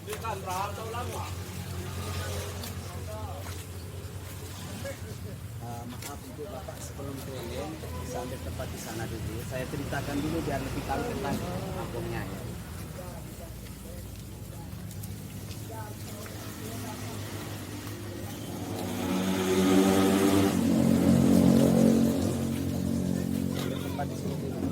Maaf untuk Bapak sebelum keliling bisa ambil tempat di sana dulu. Saya ceritakan dulu biar lebih tahu tentang kampungnya ya. Ambil tempat di sini dulu.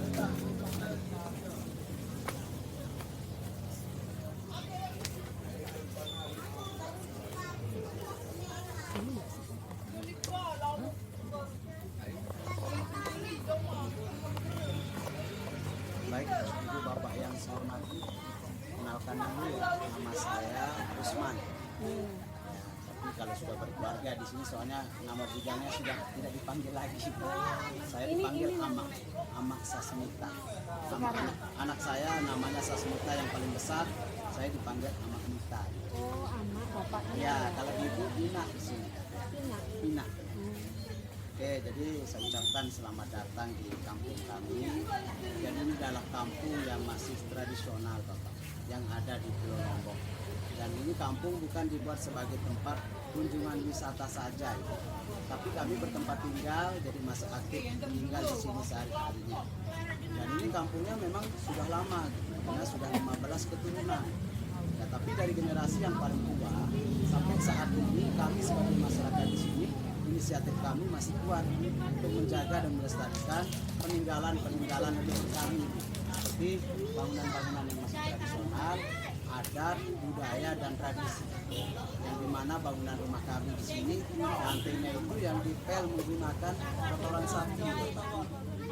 Baik, Ibu Bapak yang saya hormati, kenalkan dulu ya, nama saya Usman. Tapi kalau sudah berkeluarga di sini soalnya nama bujangnya sudah tidak dipanggil lagi. Saya dipanggil Amak Sasmita. Anak saya namanya Sasmita yang paling besar, saya dipanggil Amak Mita. Oh, anak bapaknya. Ya, kalau ibu Pina di sini. Pina. Oke, jadi saya ucapkan selamat datang di kampung kami. Dan ini adalah kampung yang masih tradisional, Bapak, yang ada di Pulau Lombok. Dan ini kampung bukan dibuat sebagai tempat kunjungan wisata saja, tapi kami bertempat tinggal, jadi masih aktif tinggal di sini sehari-harinya. Dan ini kampungnya memang sudah lama, karena sudah 15 keturunan. Ya, tapi dari generasi yang paling tua sampai saat ini kami sebagai masyarakat di sini, inisiatif kami masih kuat untuk menjaga dan melestarikan peninggalan leluhur kami, seperti bangunan-bangunan yang masih tradisional, adat, budaya, dan tradisi. Yang dimana bangunan rumah kami di sini lantainya itu yang dipel menggunakan kotoran sapi.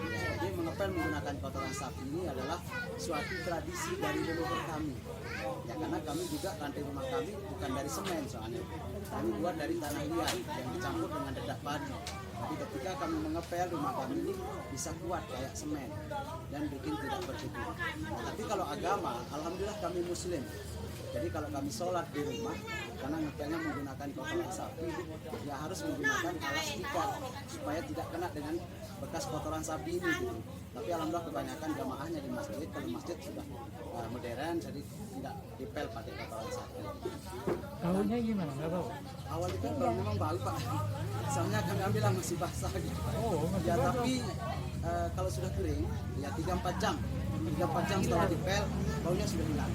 Jadi mengepel menggunakan kotoran sapi ini adalah suatu tradisi dari leluhur kami. Ya, karena kami juga lantai rumah kami bukan dari semen soalnya. Kami buat dari tanah liat yang dicampur dengan dedak padi. Jadi ketika kami mengepel rumah kami ini bisa kuat kayak semen dan bikin tidak berdebu. Nah, tapi kalau agama, alhamdulillah kami Muslim. Jadi kalau kami sholat di rumah, karena ngepelnya menggunakan kotoran sapi, ya harus menggunakan alas ikat supaya tidak kena dengan bekas kotoran sapi ini. Gitu. Tapi alhamdulillah kebanyakan jamaahnya di masjid, kalau masjid sudah modern, jadi tidak dipel pakai kotoran sapi. Baunya gimana? Nggak bau? Awal itu kalau memang bau, Pak. Soalnya kami ambil yang masih basah gitu. Oh, Ya tapi kalau sudah kering, ya 3-4 jam. 3-4 jam setelah dipel, baunya sudah hilang.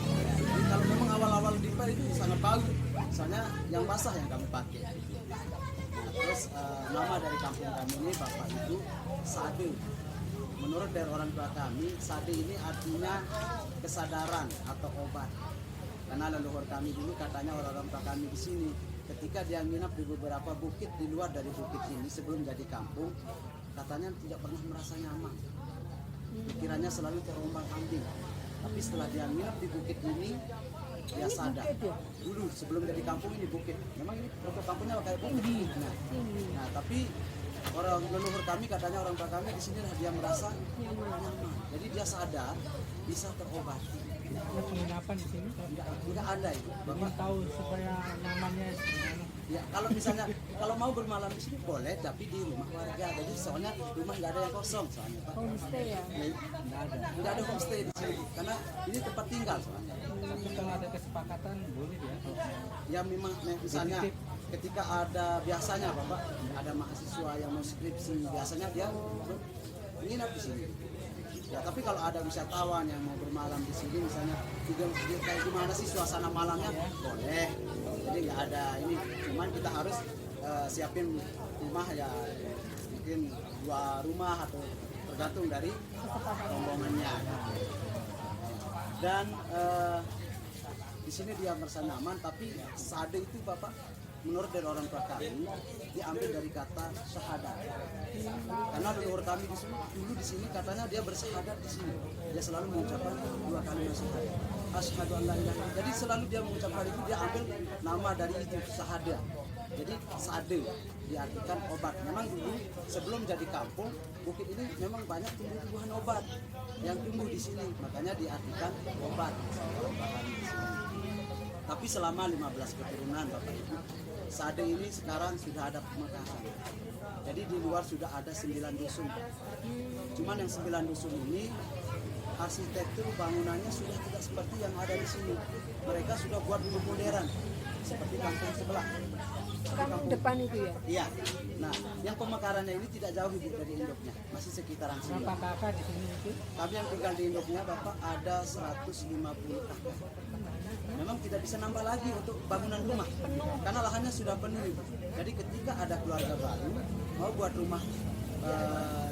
Jadi kalau memang awal-awal dipel itu sangat bau. Soalnya yang basah yang kami pakai. Nah, terus nama dari kampung kami ini Bapak itu Sade. Menurut dari orang tua kami, Sade ini artinya kesadaran atau obat. Karena leluhur kami dulu katanya orang-orang tua kami di sini, ketika dia nginap di beberapa bukit di luar dari bukit ini sebelum jadi kampung, katanya tidak pernah merasa nyaman. Pikirannya selalu terombang-ambing. Tapi setelah dia nginap di bukit ini, dia sadar. Dulu sebelum jadi kampung ini bukit. Memang ini untuk kampungnya kayak bukit. Nah, tapi orang leluhur kami katanya orang tua kami di sini dia merasa nyaman. Jadi dia sadar bisa terobati. Ada penginapan di sini? Tidak ada itu. Bapak tahu supaya nyamannya gimana? Ya, kalau misalnya kalau mau bermalam di sini boleh, tapi di rumah warga. Jadi soalnya rumah nggak ada yang kosong soalnya, Pak. Homestay ya? Nggak ada homestay di sini, karena ini tempat tinggal soalnya. Tapi kalau ada kesepakatan boleh ya? Ya memang misalnya ketika ada biasanya Bapak ada mahasiswa yang mau skripsi, biasanya dia menginap di sini. Ya, tapi kalau ada wisatawan yang mau bermalam di sini, misalnya kayak gimana sih suasana malamnya, boleh. Jadi nggak ada ini, cuman kita harus siapin rumah ya, mungkin 2 rumah atau tergantung dari rombongannya. Dan di sini dia merasa nyaman, tapi Sade itu Bapak menurut dari orang tua kami diambil dari kata syahadat. Karena leluhur kami di sini dulu di sini katanya dia bersyahadat di sini. Dia selalu mengucapkan 2 kalimat syahadat. Asyhadu an la ilaha illallah. Jadi selalu dia mengucapkan itu, dia ambil nama dari itu syahadat. Jadi Sade diartikan obat. Memang dulu sebelum jadi kampung, bukit ini memang banyak tumbuh-tumbuhan obat yang tumbuh di sini. Makanya diartikan obat. Tapi selama 15 keturunan Bapak Ibu, Sade ini sekarang sudah ada pemekaran. Jadi di luar sudah ada 9 dusun. Cuman yang 9 dusun ini arsitektur bangunannya sudah tidak seperti yang ada di sini. Mereka sudah buat rumah modern seperti kampung sebelah. Kampung depan itu ya? Iya. Nah, yang pemekarannya ini tidak jauh Ibu dari induknya, masih sekitaran sini. Berapa kakak di sini itu? Kami yang tinggal di induknya Bapak ada 150 kakak. Memang tidak bisa nambah lagi untuk bangunan rumah karena lahannya sudah penuh Ibu. Jadi ketika ada keluarga baru mau buat rumah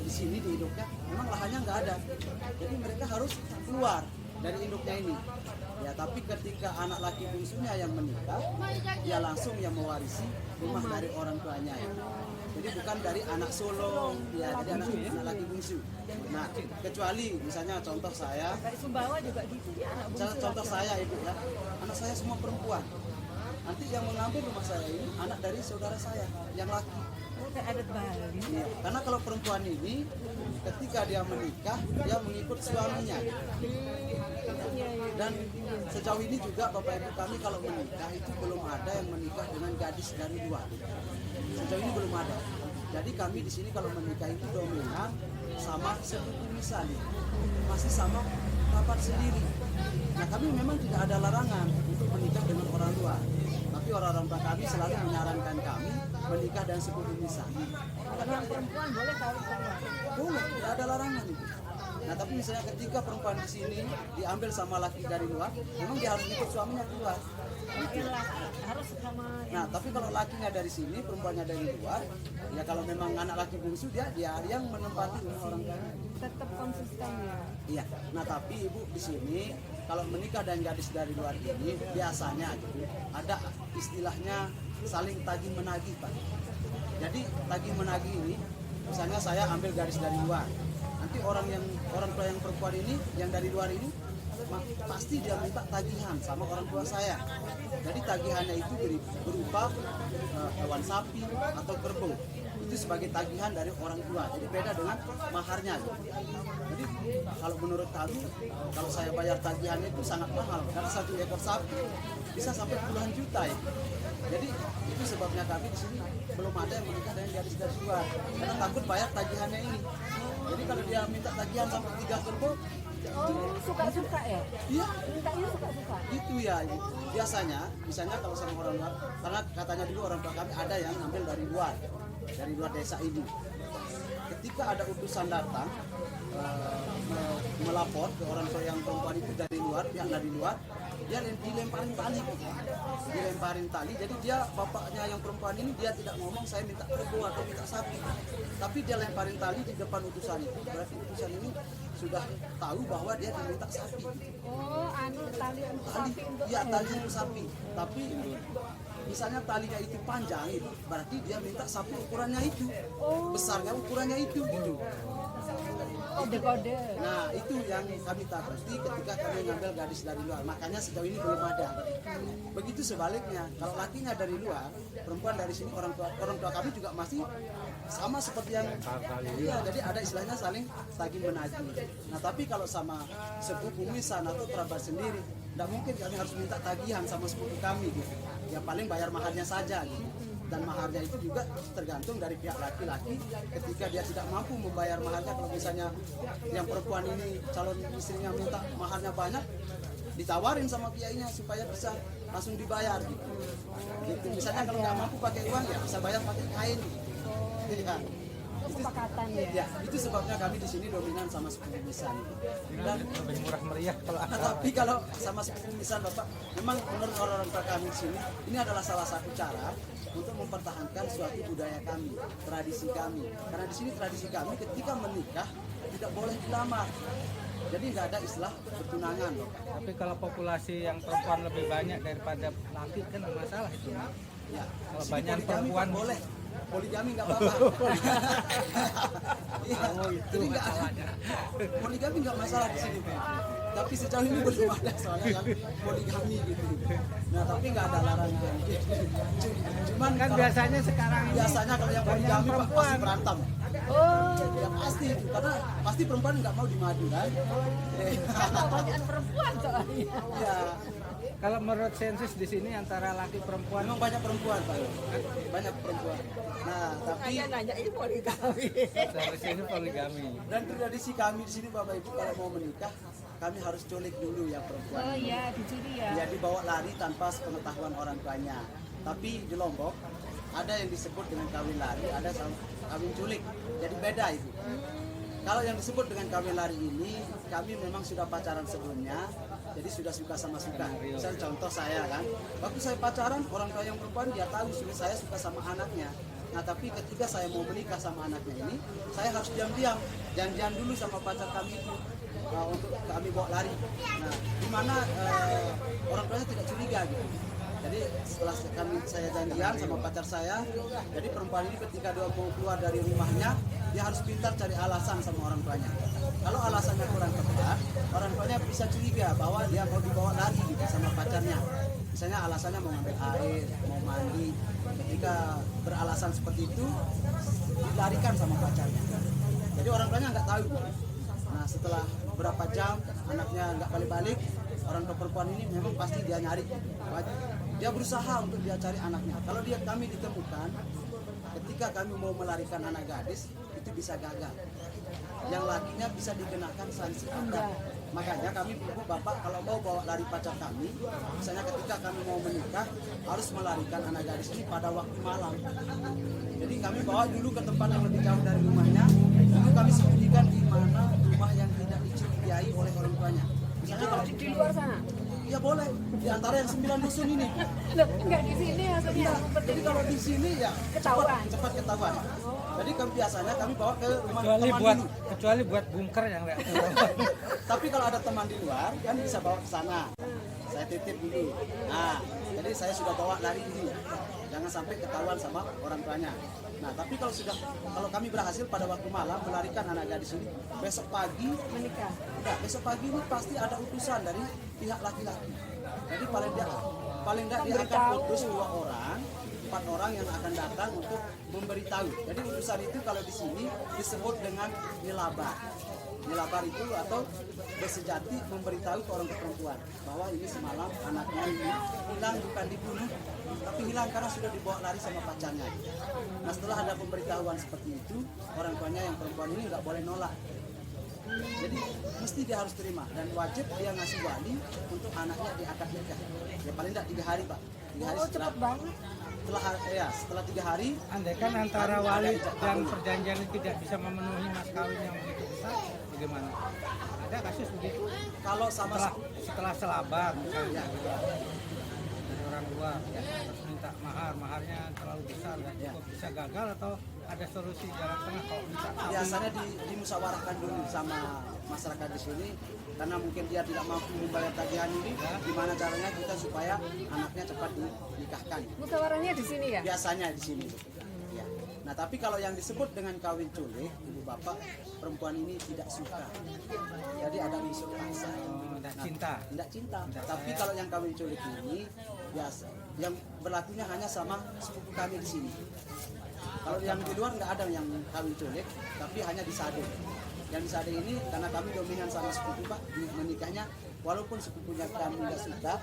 di sini di induknya, memang lahannya nggak ada. Jadi mereka harus keluar dari induknya ini. Ya, tapi ketika anak laki bungsunya yang menikah, dia langsung yang mewarisi rumah dari orang tuanya ya. Jadi bukan dari anak sulung, ya, jadi anak laki bungsu. Nah, kecuali misalnya contoh saya, Dari Sumbawa juga gitu ya, anak misalnya contoh saya Ibu ya, anak saya semua perempuan. Nanti yang mengambil rumah saya ini anak dari saudara saya yang laki. kayak adat Bali. Iya, karena kalau perempuan ini ketika dia menikah dia mengikut suaminya. Dan sejauh ini juga Bapak Ibu kami kalau menikah itu belum ada yang menikah dengan gadis dari luar. Sejauh ini belum ada. Jadi kami di sini kalau menikah itu dominan sama sepupu misalnya, masih sama rapat sendiri. Nah kami memang tidak ada larangan untuk menikah dengan orang luar. Tapi orang-orang tua kami selalu menyarankan kami menikah dan sepupu misal. Yang perempuan boleh kawin sama. Boleh, tidak ada larangan itu. Nah tapi misalnya ketika perempuan di sini diambil sama laki dari luar, memang dia harus ikut suaminya keluar. Yang laki harus sama Nah tapi kalau lakinya dari sini, perempuannya dari luar, ya kalau memang anak laki bungsu dia yang menempati rumah orang tuanya. tetap konsisten ya. Iya. Nah tapi ibu di sini kalau menikah dan gadis dari luar ini biasanya gitu ada istilahnya saling tagih menagih Pak. Jadi tagih menagih ini, misalnya saya ambil gadis dari luar, nanti orang tua yang perempuan ini yang dari luar ini pasti dia minta tagihan sama orang tua saya. Jadi tagihannya itu berupa hewan sapi atau kerbau. Itu sebagai tagihan dari orang tua. Jadi beda dengan maharnya. Jadi kalau menurut kami, kalau saya bayar tagihannya itu sangat mahal karena satu ekor sapi bisa sampai puluhan juta ya. Jadi itu sebabnya kami di sini belum ada yang menikah dengan gadis dari luar karena takut bayar tagihannya ini. Jadi kalau dia minta tagihan sampai 3 kerbau, Oh, suka-suka ya? iya Mintanya suka-suka. itu ya ibu. Biasanya misalnya kalau sama orang luar, karena katanya dulu orang tua kami ada yang ambil dari luar desa ini. Ketika ada utusan datang melapor ke orang tua yang perempuan itu dari luar, pihak dari luar, dia dilemparin tali. Jadi dia bapaknya yang perempuan ini dia tidak ngomong saya minta kerbau atau minta sapi, tapi dia lemparin tali di depan utusan itu. Berarti utusan ini sudah tahu bahwa dia diminta sapi. Oh, tali untuk sapi untuk Iya, tali untuk sapi. Tapi misalnya talinya itu panjang itu, berarti dia minta sapi ukurannya itu. Besarnya ukurannya itu gitu. kode-kode. Nah, itu yang kami takuti ketika kami ngambil gadis dari luar. Makanya sejauh ini belum ada. Begitu sebaliknya, kalau lakinya dari luar, perempuan dari sini, orang tua kami juga masih sama seperti yang iya, jadi ada istilahnya saling tagih menagih. Nah tapi kalau sama sepupu misan atau kerabat sendiri, tidak mungkin kami harus minta tagihan sama sepupu kami gitu. Ya paling bayar maharnya saja gitu. Dan maharnya itu juga tergantung dari pihak laki-laki. Ketika dia tidak mampu membayar maharnya, kalau misalnya yang perempuan ini calon istrinya minta maharnya banyak, ditawarin sama kiainya supaya bisa langsung dibayar gitu. Gitu. Misalnya kalau nggak mampu pakai uang ya bisa bayar pakai kain. Ya. Kesepakatan ya. Ya, itu sebabnya kami di sini dominan sama sepupu misan. Dan Lebih murah meriah kalau tapi kalau sama sepupu misan Bapak, memang menurut orang-orang tua kami di sini, ini adalah salah satu cara untuk mempertahankan suatu budaya kami, tradisi kami. Karena di sini tradisi kami ketika menikah tidak boleh dilamar. Jadi nggak ada istilah bertunangan. Tapi kalau populasi yang perempuan lebih banyak daripada laki kan nggak masalah itu. Ya, Kalau di sini banyak poligami perempuan kan boleh. Poligami nggak apa-apa. Iya, jadi nggak ada. Poligami nggak masalah di sini. Tapi sejauh ini belum ada soalnya yang poligami gitu. Nah tapi nggak ada larangan. Cuman Kan biasanya sekarang ini biasanya kalau yang poligami Pak, pasti berantem. Oh, Ya pasti itu, karena pasti perempuan nggak mau dimadu kan. kebanyakan perempuan soalnya. Ya, Kalau menurut sensus di sini antara laki perempuan Memang banyak perempuan Pak, banyak perempuan. Nah tapi nanya ini poligami. seharusnya ini poligami. dan tradisi kami di sini Bapak Ibu kalau mau menikah kami harus culik dulu ya perempuan. Oh iya, dicuri ya. Ya dibawa lari tanpa sepengetahuan orang tuanya. Tapi di Lombok ada yang disebut dengan kawin lari, ada kawin culik. Jadi beda itu. Kalau yang disebut dengan kawin lari ini, kami memang sudah pacaran sebelumnya, jadi sudah suka sama suka. Misalnya contoh saya kan, waktu saya pacaran orang tua yang perempuan dia tahu sudah saya suka sama anaknya. Nah tapi ketika saya mau menikah sama anaknya ini, saya harus diam-diam, janjian dulu sama pacar kami itu. Untuk kami bawa lari. Nah, di mana orang tuanya tidak curiga gitu. Jadi setelah saya janjian sama pacar saya, jadi perempuan ini ketika dia mau keluar dari rumahnya, dia harus pintar cari alasan sama orang tuanya. Kalau alasannya kurang tepat, orang tuanya bisa curiga bahwa dia mau dibawa lari gitu sama pacarnya. Misalnya alasannya mau ngambil air, mau mandi. Ketika beralasan seperti itu, dilarikan sama pacarnya. Jadi orang tuanya nggak tahu. Nah setelah berapa jam anaknya nggak balik-balik, orang tua perempuan ini memang pasti dia nyari. Dia berusaha untuk dia cari anaknya. Kalau kami ditemukan, ketika kami mau melarikan anak gadis, itu bisa gagal. Yang lakinya bisa dikenakan sanksi adat. Makanya kami ibu bapak kalau mau bawa lari pacar kami, misalnya ketika kami mau menikah, harus melarikan anak gadis ini pada waktu malam. Jadi kami bawa dulu ke tempat yang lebih jauh dari rumahnya, itu kami sembunyikan di mana rumah yang tidak dicurigai oleh orang tuanya. Misalnya kalau Di luar sana. ya boleh, di antara yang 9 dusun ini. Loh, enggak di sini maksudnya. Jadi kalau di sini ya Ketahuan. cepat ketahuan. Jadi biasanya kami bawa ke rumah teman dulu. Kecuali buat bunker yang nggak Tapi kalau ada teman di luar, kan bisa bawa ke sana. Saya titip dulu. Nah, jadi saya sudah bawa lari dulu. Jangan sampai ketahuan sama orang tuanya. Nah, tapi kalau kami berhasil pada waktu malam melarikan anak gadis ini, besok pagi Menikah. enggak, besok pagi ini pasti ada utusan dari pihak laki-laki. Jadi paling enggak dia akan utus 4 orang yang akan datang untuk memberitahu. Jadi utusan itu kalau di sini disebut dengan nilabar. Nilabar itu atau bersejati memberitahu ke orang perempuan bahwa ini semalam anaknya ini hilang, bukan dibunuh, tapi hilang karena sudah dibawa lari sama pacarnya. Nah setelah ada pemberitahuan seperti itu, orang tuanya yang perempuan ini nggak boleh nolak. Jadi mesti dia harus terima dan wajib dia ngasih wali untuk anaknya diakad nikah. Ya paling tidak 3 hari Pak. 3 hari Cepat banget. setelah 3 hari. andaikan antara wali dan perjanjian ini tidak bisa memenuhi mas kawin yang begitu besar, bagaimana? Ada kasus begitu? Kalau sama Setelah selabar misalnya dari orang luar ya, terus minta maharnya terlalu besar nggak cukup, bisa gagal atau ada solusi jalan tengah kalau minta biasanya dimusyawarahkan dulu sama masyarakat di sini karena mungkin dia tidak mampu membayar tagihan ini, gimana caranya kita supaya anaknya cepat dinikahkan. Musyawarahnya di sini ya? Biasanya di sini. Ya. Nah tapi kalau yang disebut dengan kawin culik, ibu bapak perempuan ini tidak suka. Jadi ada unsur paksa. tidak cinta. Tidak cinta. Tapi kalau yang kawin culik ini biasa, yang berlakunya hanya sama sepupu kami di sini. Kalau yang di luar nggak ada yang kawin culik, tapi hanya di Sade. Yang di Sade ini karena kami dominan sama sepupu Pak, menikahnya walaupun sepupunya kami nggak suka,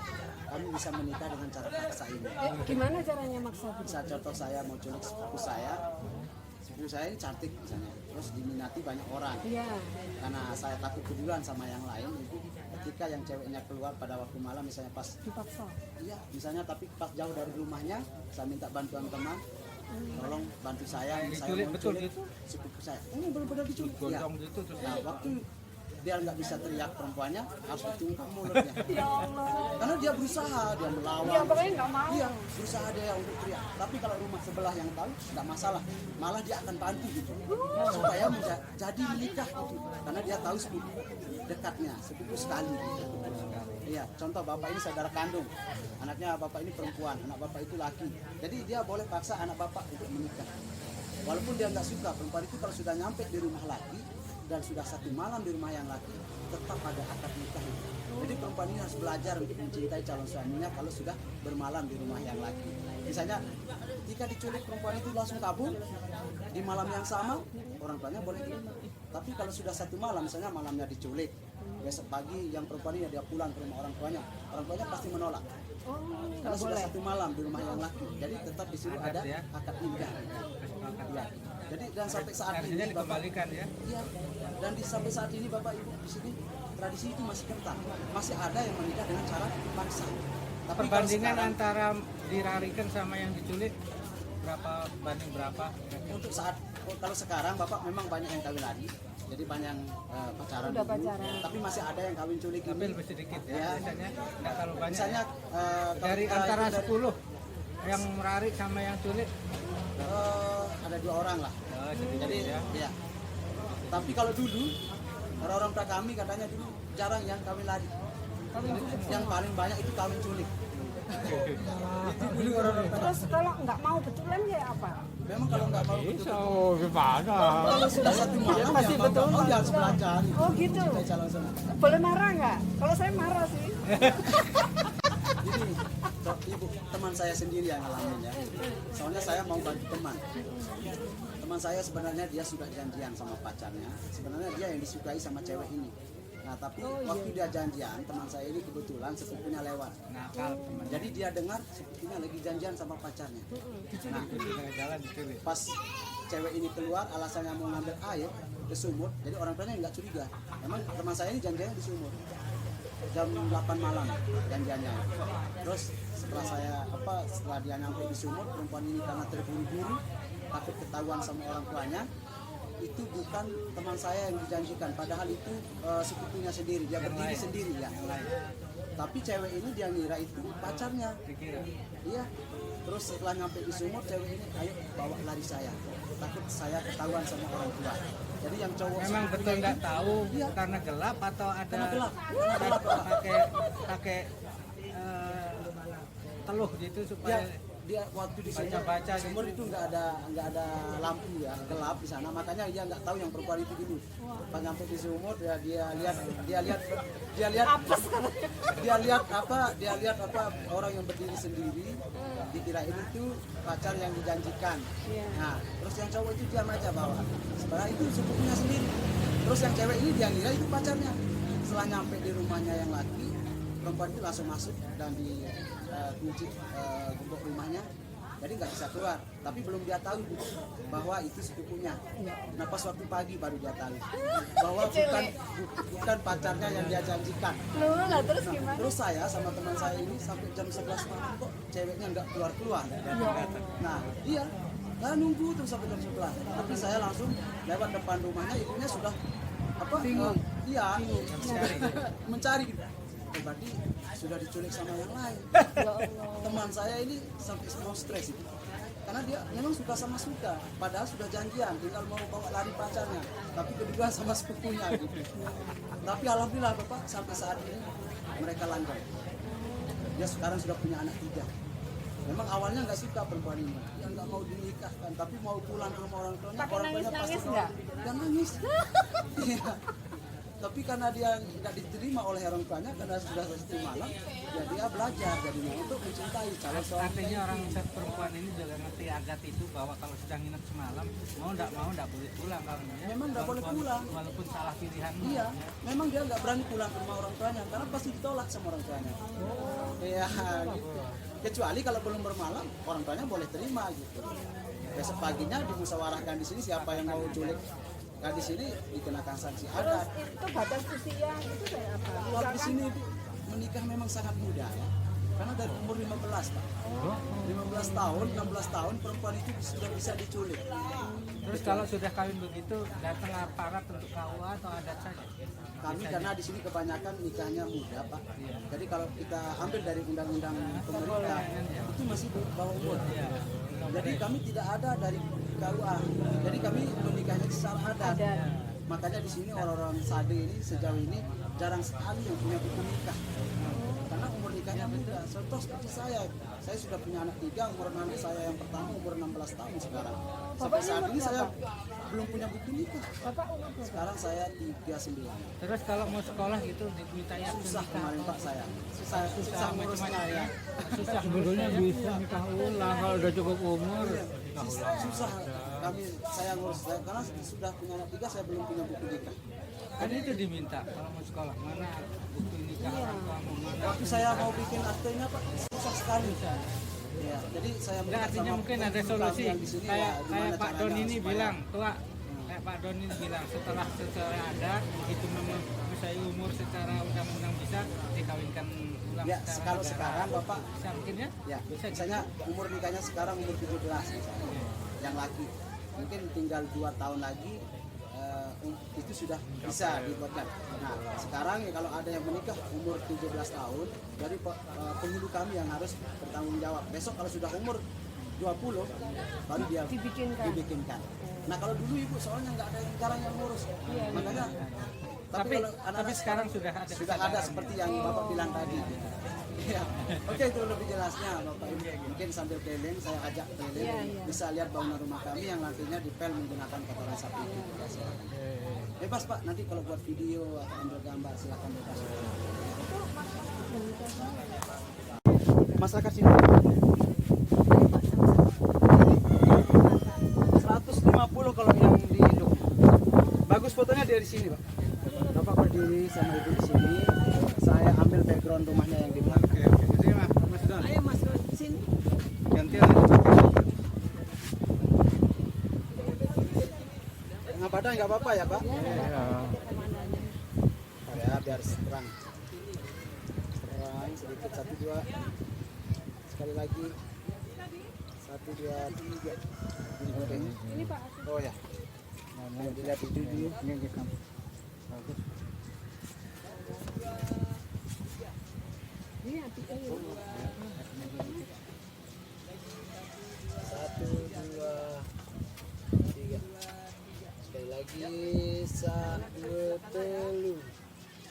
kami bisa menikah dengan cara paksa ini. Gimana caranya maksa? Bisa contoh saya mau culik sepupu saya ini cantik misalnya, terus diminati banyak orang. Iya. Karena saya takut keduluan sama yang lain, itu ketika yang ceweknya keluar pada waktu malam misalnya pas Dipaksa. iya misalnya tapi pas jauh dari rumahnya, saya minta bantuan teman, tolong bantu saya Diculik mau betul culik gitu? sepupu saya. Ini benar-benar diculik. Ya. Gondong gitu terus. Nah waktu dia nggak bisa teriak perempuannya, harus ditumpang mulutnya. Ya Allah. Karena dia berusaha, dia melawan. Ya pokoknya nggak mau. Iya, berusaha dia untuk teriak. Tapi kalau rumah sebelah yang tahu, nggak masalah. Malah dia akan bantu gitu. Supaya jadi menikah gitu. Karena dia tahu sepupu dekatnya, sepupu sekali. Gitu. Iya, contoh bapak ini saudara kandung. Anaknya bapak ini perempuan, anak bapak itu laki. Jadi dia boleh paksa anak bapak untuk menikah. Walaupun dia nggak suka, perempuan itu kalau sudah nyampe di rumah laki, dan sudah 1 malam di rumah yang laki, tetap ada akad nikah. Jadi perempuan ini harus belajar untuk mencintai calon suaminya kalau sudah bermalam di rumah yang laki. Misalnya ketika diculik perempuan itu langsung kabur di malam yang sama, orang tuanya boleh terima. Tapi kalau sudah 1 malam, misalnya malamnya diculik, besok pagi yang perempuan ini dia pulang ke rumah orang tuanya pasti menolak. Oh, Karena nggak sudah boleh. 1 malam di rumah yang laki, jadi tetap di sini Adat ada ya. akad nikah. Ya. Jadi dan sampai saat Artinya ini Bapak, dikembalikan ya. iya, dan sampai saat ini Bapak Ibu di sini tradisi itu masih kental, masih ada yang menikah dengan cara paksa. Tapi kalau Perbandingan sekarang, antara dirarikan sama yang diculik berapa banding berapa? untuk kalau sekarang Bapak memang banyak yang kawin lari, jadi banyak yang pacaran Udah dulu, pacaran. tapi masih ada yang kawin culik Tapi ini. lebih sedikit ya, Ya. biasanya nggak terlalu banyak. Misalnya Ya. kalau Dari kita antara hitung dari, 10 yang merarik sama yang culik. ada 2 orang lah. Oh, Jadi ya. ya. Tapi kalau dulu orang-orang tua kami katanya dulu jarang yang kawin lari. Yang paling banyak itu kawin culik. Itu dulu orang-orang tua. Terus kalau nggak mau betulan ya apa? Memang kalau nggak mau betul, Oh, gimana? kalau sudah 1 malam Pasti ya mau betul. nggak mau dia harus belajar. Oh gitu. Saya calon sama. Boleh marah nggak? Kalau saya marah sih. Ini ibu teman saya sendiri yang ngalamin ya. Soalnya saya mau bantu teman. Teman saya sebenarnya dia sudah janjian sama pacarnya. Sebenarnya dia yang disukai sama cewek ini. Nah tapi waktu dia janjian, teman saya ini kebetulan sepupunya lewat. Nakal teman. Jadi dia dengar sepupunya lagi janjian sama pacarnya. Nah Di tengah jalan diculik. pas cewek ini keluar alasannya mau ngambil air ke sumur, jadi orang tuanya nggak curiga. Memang teman saya ini janjiannya di sumur. Jam 8 malam janjiannya. Terus setelah dia nyampe di sumur, perempuan ini karena terburu-buru takut ketahuan sama orang tuanya, itu bukan teman saya yang dijanjikan, padahal itu sepupunya sendiri, dia berdiri sendiri ya. Tapi cewek ini dia ngira itu pacarnya. Dikira. Iya. Terus setelah nyampe di sumur, cewek ini ayo bawa lari saya, takut saya ketahuan sama orang tua. Jadi yang cowok Memang sepupunya betul nggak ini- tahu Iya. karena gelap atau ada Karena gelap, karena gelap, Pak. pakai teluh gitu dia supaya dia waktu di sumur, Baca-baca di sumur itu nggak ada lampu ya, gelap di sana, makanya dia nggak tahu yang perempuan itu dulu. Pas nyampe di sumur dia lihat apa orang yang berdiri sendiri, dikirain itu pacar yang dijanjikan. Iya. Nah terus yang cowok itu diam aja bawa, sebenarnya itu sepupunya sendiri. Terus yang cewek ini dia ngira itu pacarnya. Setelah nyampe di rumahnya yang laki, perempuan itu langsung masuk dan kunci gembok rumahnya, jadi nggak bisa keluar. Tapi belum dia tahu bahwa itu sepupunya. Nah pas waktu pagi baru dia tahu bahwa bukan pacarnya yang dia janjikan. Loh lah terus gimana? Terus saya sama teman saya ini sampai jam 11 malam kok ceweknya nggak keluar. Nah iya, nah nunggu terus sampai jam 11. Tapi saya langsung lewat depan rumahnya, ibunya sudah bingung. Iya, mencari. Berarti sudah diculik sama yang lain. Teman saya ini sampai mau stres itu. Karena dia memang suka, padahal sudah janjian, tinggal mau bawa lari pacarnya, tapi kedua sama sepupunya gitu. Tapi alhamdulillah Bapak sampai saat ini mereka langgeng. Dia sekarang sudah punya anak 3. Memang awalnya nggak suka perempuan ini, dia nggak mau dinikahkan, tapi mau pulang ke rumah orang tuanya. Pakai Orang tuanya pasti nangis-nangis nggak? Dia nangis. Iya. Tapi karena dia nggak diterima oleh orang tuanya karena sudah 1 malam, ya dia belajar jadinya untuk mencintai calon suami. artinya orang perempuan ini juga ngerti adat itu bahwa kalau sudah nginep semalam mau nggak boleh pulang kalau Memang nggak boleh pulang. walaupun salah pilihan. Iya, memang dia nggak berani pulang ke rumah orang tuanya karena pasti ditolak sama orang tuanya. Iya, gitu. Kecuali kalau belum bermalam, orang tuanya boleh terima gitu. Besok paginya dimusyawarahkan di sini siapa yang mau culik. Nah di sini dikenakan sanksi Terus adat. itu batas usia itu kayak apa? Kalau di sini itu menikah memang sangat muda ya. Karena dari umur 15 Pak. 15 tahun, 16 tahun perempuan itu sudah bisa diculik. Terus kalau sudah kawin begitu datang aparat untuk KUA atau adat saja? Kami karena di sini kebanyakan nikahnya muda Pak. Jadi kalau kita ambil dari undang-undang pemerintah itu masih di bawah umur. Jadi kami tidak ada dari KUA. Jadi kami menikahnya secara adat. Makanya di sini orang-orang Sade ini sejauh ini jarang sekali yang punya buku nikah. Karena umur nikahnya muda. Contoh seperti saya sudah punya anak 3, umur anak saya yang pertama umur 16 tahun sekarang. Sampai saat ini saya belum punya buku nikah. Bapak umur berapa? Sekarang saya 39. Terus kalau mau sekolah gitu diminta ya Susah kemarin Pak saya. Susah ngurusnya ya. susah. Sebetulnya bisa nikah ulang kalau udah cukup umur. Susah saya ngurus karena sudah punya anak 3 saya belum punya buku nikah. Kan itu diminta kalau mau sekolah mana bukti nikah orang tuamu mana. Waktu saya mau bikin aktenya Pak, susah sekali. Ya, jadi saya Nggak, minta artinya sama mungkin ada penghulu solusi kami yang di sini, kayak ya, gimana kayak Pak caranya Don ini supaya- bilang tua kayak Pak Don ini bilang setelah ada begitu memenuhi umur secara undang-undang bisa dikawinkan ulang Ya, secara kalau negara. sekarang Bapak Bisa mungkin ya? ya, Bisa misalnya umur nikahnya sekarang umur 17 misalnya. Yang laki mungkin tinggal 2 tahun lagi itu sudah bisa dibuatkan. Nah, sekarang ya kalau ada yang menikah umur 17 tahun, dari penghulu kami yang harus bertanggung jawab. Besok kalau sudah umur 20 baru dia dibikinkan. Nah, kalau dulu Ibu soalnya nggak ada yang jarang yang ngurus. Makanya Tapi kalau anak-anak sekarang sudah ada kesadaran. seperti yang Bapak bilang tadi. Ya. Oke, itu lebih jelasnya Bapak Ibu. Mungkin sambil keliling saya ajak keliling bisa lihat bangunan rumah kami yang nantinya dipel menggunakan kotoran sapi itu. Ya, silakan. Bebas Pak, nanti kalau buat video atau ambil gambar silakan bebas. Masyarakat sini 150 kalau yang di induk. Bagus fotonya dari sini Pak. Bapak berdiri sama Ibu di sini. Saya ambil background rumahnya yang di belakang. Oke, oke. Jadi Mas Don, Ayo Mas Don, sini. gantian aja pakai. Tengah badan nggak apa-apa ya Pak? Iya. Ya biar terang. Terang sedikit 1 2. Sekali lagi. 1 2 3. Oke. Ini Pak. Oh ya. Ayo dilihat itu dulu. Ini kita bagus. Ini hati ayo. 1 2 3. Sekali lagi 1